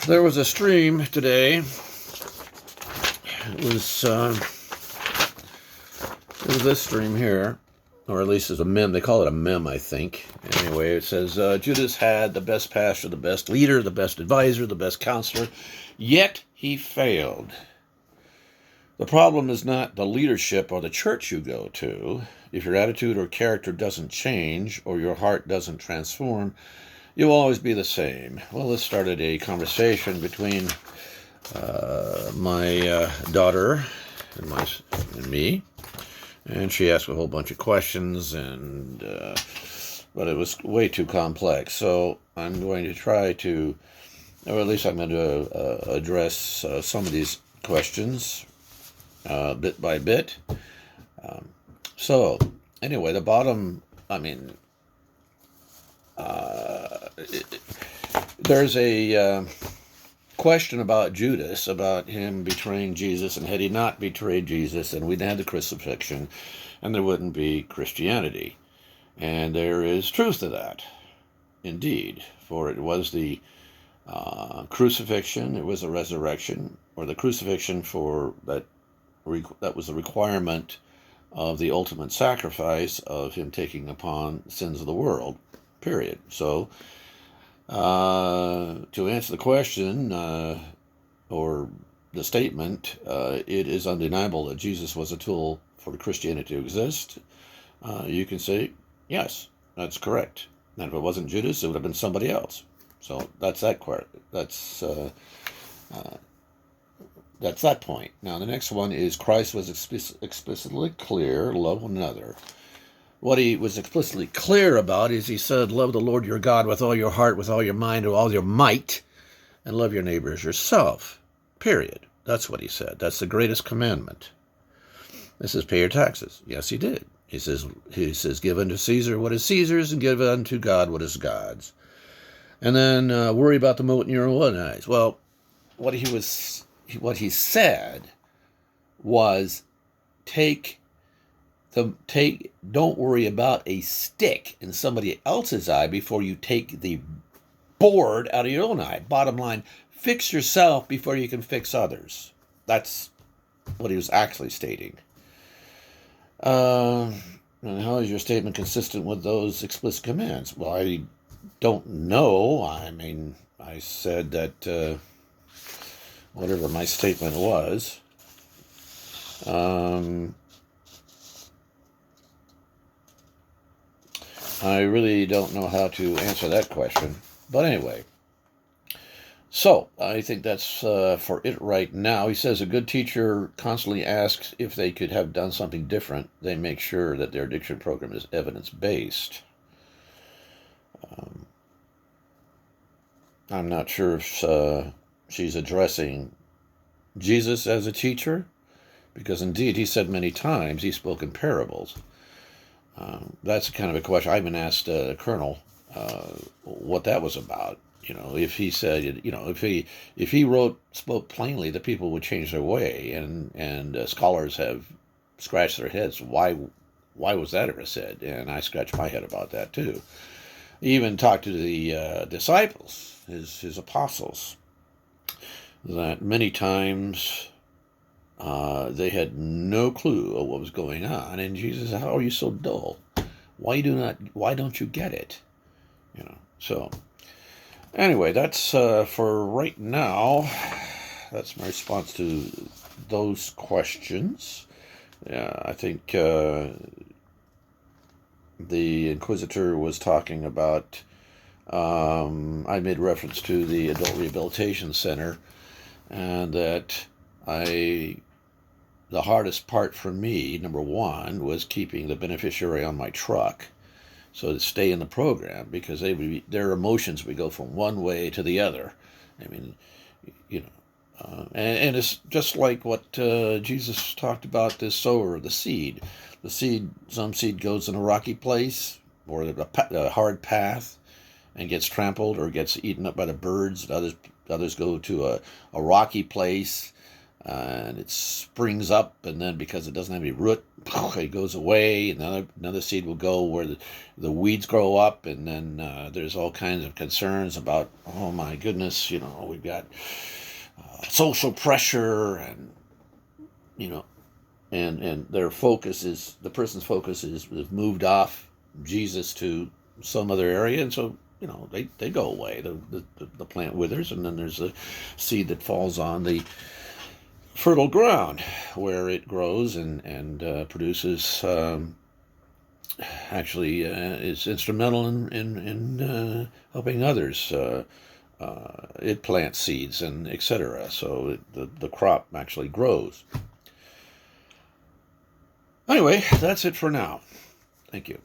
There was a stream today. It was this stream here, or at least it's a mem. They call it a mem, I think. Anyway, it says Judas had the best pastor, the best leader, the best advisor, the best counselor, yet he failed. The problem is not the leadership or the church you go to. If your attitude or character doesn't change or your heart doesn't transform, you'll always be the same. Well, this started a conversation between my daughter and me, and she asked a whole bunch of questions, but it was way too complex. So I'm going to try to, or at least I'm going to address some of these questions bit by bit. So anyway, the bottom, there's a question about Judas, about him betraying Jesus, and had he not betrayed Jesus, and we'd had the crucifixion, and there wouldn't be Christianity. And there is truth to that, indeed, for it was the crucifixion, it was the resurrection, or the crucifixion for that was the requirement of the ultimate sacrifice of him taking upon the sins of the world, period. So, to answer the question, or the statement, it is undeniable that Jesus was a tool for Christianity to exist. You can say, yes, that's correct. And if it wasn't Judas, it would have been somebody else. So that's that that's that point. Now, the next one is Christ was explicitly clear, love one another. What he was explicitly clear about is he said, love the Lord your God with all your heart, with all your mind, with all your might, and love your neighbor as yourself. Period. That's what he said. That's the greatest commandment. This is pay your taxes. Yes, he did. He says, give unto Caesar what is Caesar's, and give unto God what is God's. And then worry about the mote in your own eyes. Well, what he said was, don't worry about a stick in somebody else's eye before you take the board out of your own eye. Bottom line, fix yourself before you can fix others. That's what he was actually stating. And how is your statement consistent with those explicit commands? Well, I don't know. I said that whatever my statement was, I really don't know how to answer that question. But anyway, so I think that's for it right now. He says a good teacher constantly asks if they could have done something different. They make sure that their diction program is evidence-based. I'm not sure if she's addressing Jesus as a teacher, because indeed he said many times he spoke in parables. That's kind of a question. I even asked Colonel what that was about. If he said, if he spoke plainly, the people would change their way, and scholars have scratched their heads. Why was that ever said? And I scratched my head about that too. He even talked to the disciples, his apostles, that many times they had no clue of what was going on, and Jesus said, how are you so dull? Why don't you get it? So anyway, that's for right now. That's my response to those questions. Yeah, I think the Inquisitor was talking about, I made reference to the Adult Rehabilitation Center, and that the hardest part for me, number one, was keeping the beneficiary on my truck, so to stay in the program, because their emotions would go from one way to the other. And it's just like what Jesus talked about, this sower, the seed. Some seed goes in a rocky place or a hard path and gets trampled or gets eaten up by the birds. Others go to a rocky place and it springs up, and then because it doesn't have any root, it goes away. Another seed will go where the weeds grow up, and then there's all kinds of concerns about, oh my goodness, we've got social pressure, and you know, and the person's focus is moved off Jesus to some other area, and so they go away. The plant withers, and then there's a seed that falls on the fertile ground where it grows and produces. Actually, is instrumental in helping others. It plants seeds and etc. So the crop actually grows. Anyway, that's it for now. Thank you.